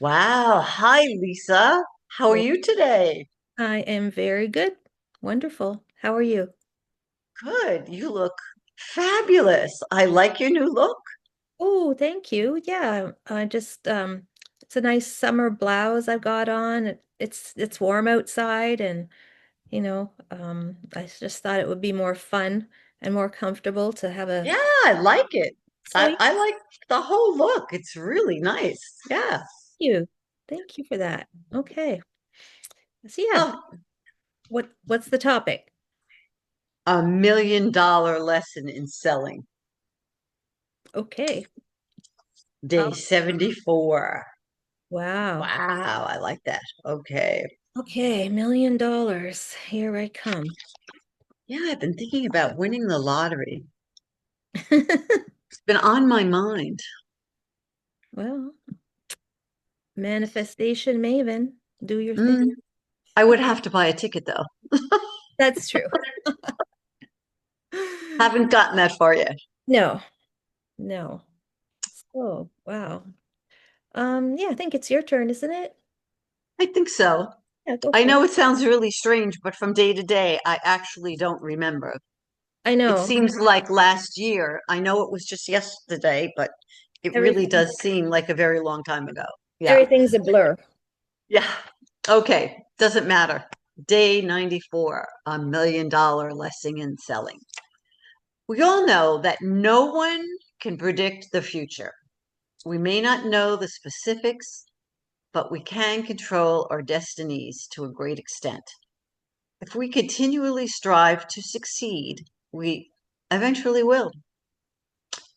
Wow. Hi, Lisa. How are Hey. you today? I am very good. Wonderful. How are you? Good. You look fabulous. I like your new look. Oh, thank you. Yeah, I just it's a nice summer blouse I've got on. It's warm outside and I just thought it would be more fun and more comfortable to have a Yeah, I like it. so I like the whole look. It's really nice. Yeah. you. Thank you for that. Okay. So yeah, Oh, what's the topic? $1 million lesson in selling. Okay. Day Oh, 74. wow. Wow, I like that. Okay. Okay, $1 million. Here I come. Yeah, I've been thinking about winning the lottery. It's been on my mind. Well, manifestation maven, do your thing. Mm, I would have to buy a ticket though. That's true. Haven't gotten that far yet. No, no. Oh, wow. Yeah, I think it's your turn, isn't it? I think so. Yeah, go I for it. know it sounds really strange, but from day to day, I actually don't remember. I It know. seems like last year. I know it was just yesterday, but it really Everything does seem like a very long time ago. Yeah. everything's a blur. Yeah. Okay. Doesn't matter. Day 94, $1 million lesson in selling. We all know that no one can predict the future. We may not know the specifics, but we can control our destinies to a great extent. If we continually strive to succeed, we eventually will.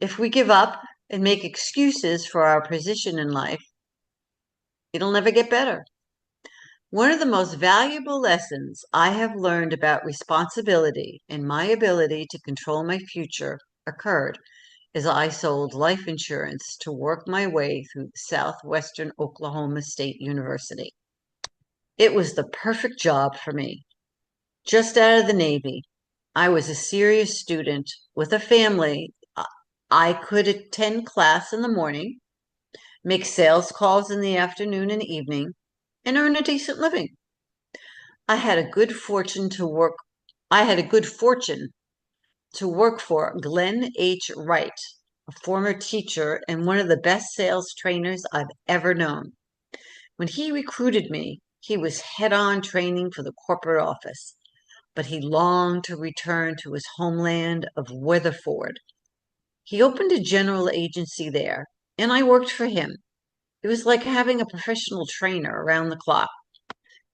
If we give up and make excuses for our position in life, it'll never get better. One of the most valuable lessons I have learned about responsibility and my ability to control my future occurred as I sold life insurance to work my way through Southwestern Oklahoma State University. It was the perfect job for me. Just out of the Navy, I was a serious student with a family. I could attend class in the morning, make sales calls in the afternoon and evening, and earn a decent living. I had a good fortune to work. I had a good fortune to work for Glenn H. Wright, a former teacher and one of the best sales trainers I've ever known. When he recruited me, he was head on training for the corporate office, but he longed to return to his homeland of Weatherford. He opened a general agency there, and I worked for him. It was like having a professional trainer around the clock.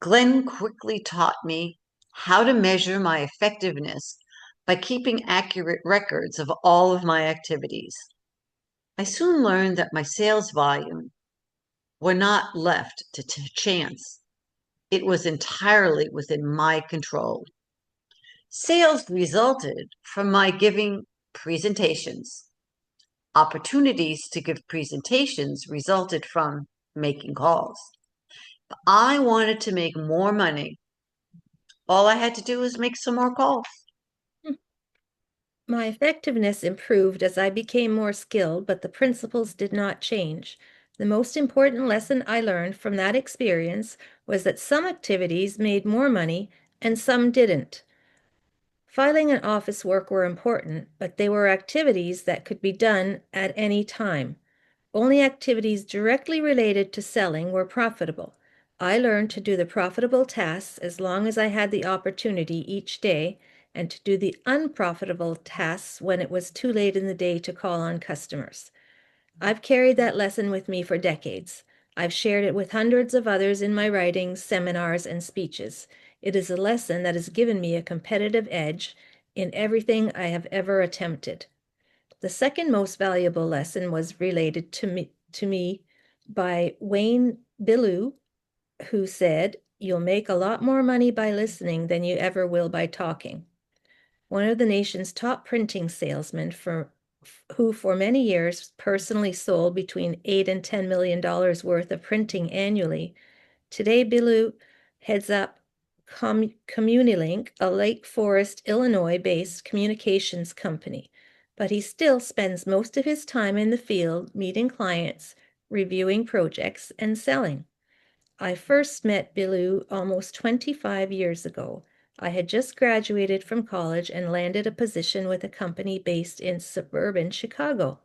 Glenn quickly taught me how to measure my effectiveness by keeping accurate records of all of my activities. I soon learned that my sales volume were not left to chance. It was entirely within my control. Sales resulted from my giving presentations. Opportunities to give presentations resulted from making calls. I wanted to make more money. All I had to do was make some more calls. My effectiveness improved as I became more skilled, but the principles did not change. The most important lesson I learned from that experience was that some activities made more money and some didn't. Filing and office work were important, but they were activities that could be done at any time. Only activities directly related to selling were profitable. I learned to do the profitable tasks as long as I had the opportunity each day, and to do the unprofitable tasks when it was too late in the day to call on customers. I've carried that lesson with me for decades. I've shared it with hundreds of others in my writings, seminars, and speeches. It is a lesson that has given me a competitive edge in everything I have ever attempted. The second most valuable lesson was related to me by Wayne Billou, who said, "You'll make a lot more money by listening than you ever will by talking." One of the nation's top printing salesmen who for many years personally sold between $8 and $10 million worth of printing annually. Today, Billou heads up Communilink, a Lake Forest, Illinois-based communications company, but he still spends most of his time in the field meeting clients, reviewing projects, and selling. I first met Billu almost 25 years ago. I had just graduated from college and landed a position with a company based in suburban Chicago.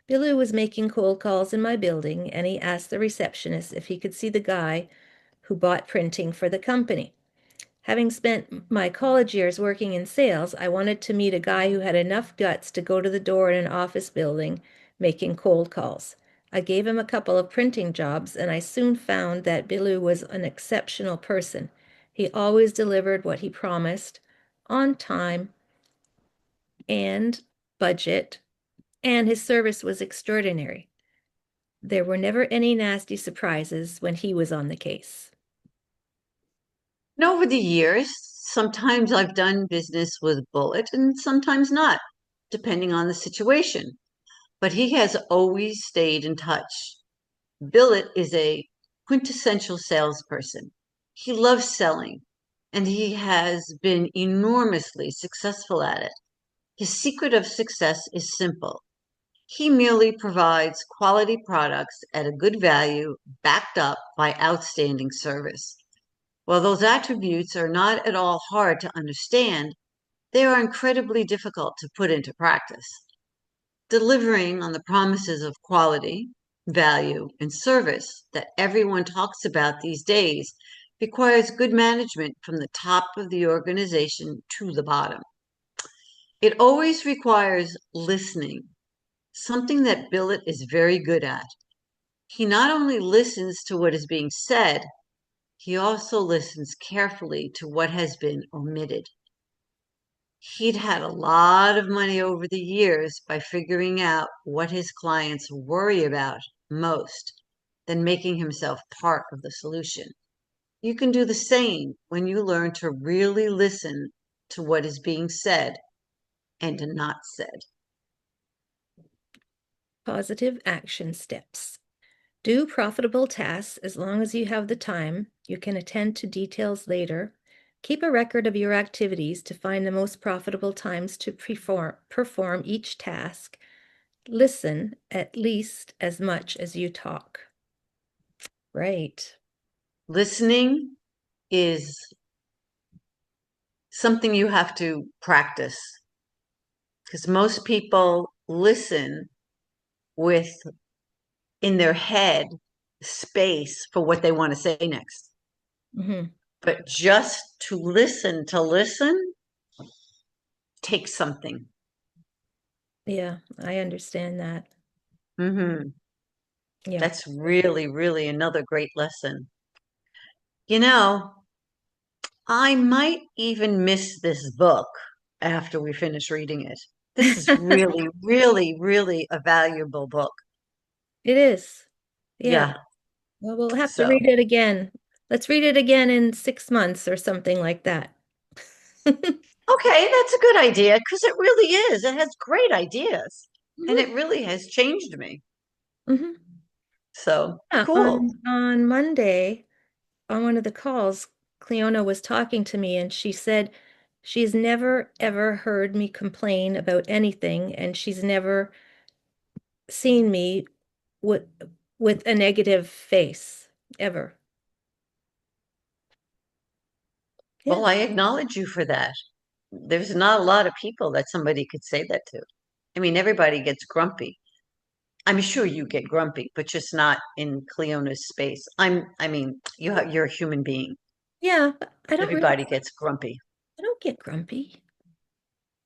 Billu was making cold calls in my building, and he asked the receptionist if he could see the guy who bought printing for the company. Having spent my college years working in sales, I wanted to meet a guy who had enough guts to go to the door in an office building making cold calls. I gave him a couple of printing jobs, and I soon found that Billu was an exceptional person. He always delivered what he promised, on time and budget, and his service was extraordinary. There were never any nasty surprises when he was on the case. And over the years, sometimes I've done business with Bullet and sometimes not, depending on the situation. But he has always stayed in touch. Billet is a quintessential salesperson. He loves selling, and he has been enormously successful at it. His secret of success is simple. He merely provides quality products at a good value, backed up by outstanding service. While those attributes are not at all hard to understand, they are incredibly difficult to put into practice. Delivering on the promises of quality, value, and service that everyone talks about these days requires good management from the top of the organization to the bottom. It always requires listening, something that Billet is very good at. He not only listens to what is being said, he also listens carefully to what has been omitted. He'd had a lot of money over the years by figuring out what his clients worry about most, then making himself part of the solution. You can do the same when you learn to really listen to what is being said and not said. Positive action steps. Do profitable tasks as long as you have the time. You can attend to details later. Keep a record of your activities to find the most profitable times to perform each task. Listen at least as much as you talk. Right. Listening is something you have to practice because most people listen with in their head space for what they want to say next. Mm-hmm. But just to listen takes something. Yeah, I understand that. Hmm. Yeah. That's really, really another great lesson. You know, I might even miss this book after we finish reading it. This is really, really, really a valuable book. It is. Yeah. Yeah. Well, we'll have to So, read it again. Let's read it again in 6 months or something like that. okay, that's a good idea because it really is. It has great ideas and Mhm. it really has changed me. Mhm. So, Yeah, cool. on Monday, on one of the calls, Cleona was talking to me and she said she's never ever heard me complain about anything and she's never seen me with with a negative face ever. Yeah. Well, I acknowledge you for that. There's not a lot of people that somebody could say that to. I mean, everybody gets grumpy. I'm sure you get grumpy, but just not in Cleona's space. I mean, you're a human being. Yeah, but Everybody gets grumpy. I don't get grumpy.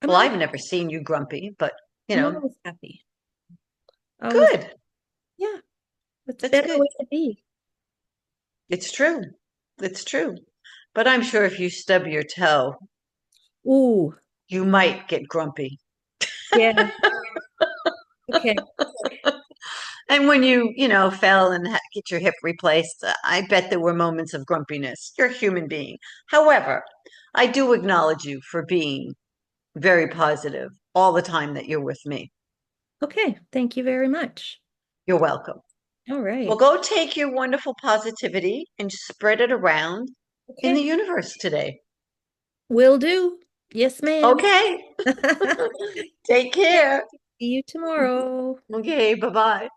I'm Well, always I've never seen you grumpy, but I'm always happy. Always, good. yeah, it's a That's better good. way to be. It's true. It's true. But I'm sure if you stub your toe, Ooh, you might get grumpy. yeah, okay. And when fell and get your hip replaced, I bet there were moments of grumpiness. You're a human being. However, I do acknowledge you for being very positive all the time that you're with me. Okay, thank you very much. You're welcome. All Well, right. go take your wonderful positivity and spread it around in the Okay, universe today. will do. Yes, ma'am. Okay. Take Okay, care. see you tomorrow. Okay, bye-bye.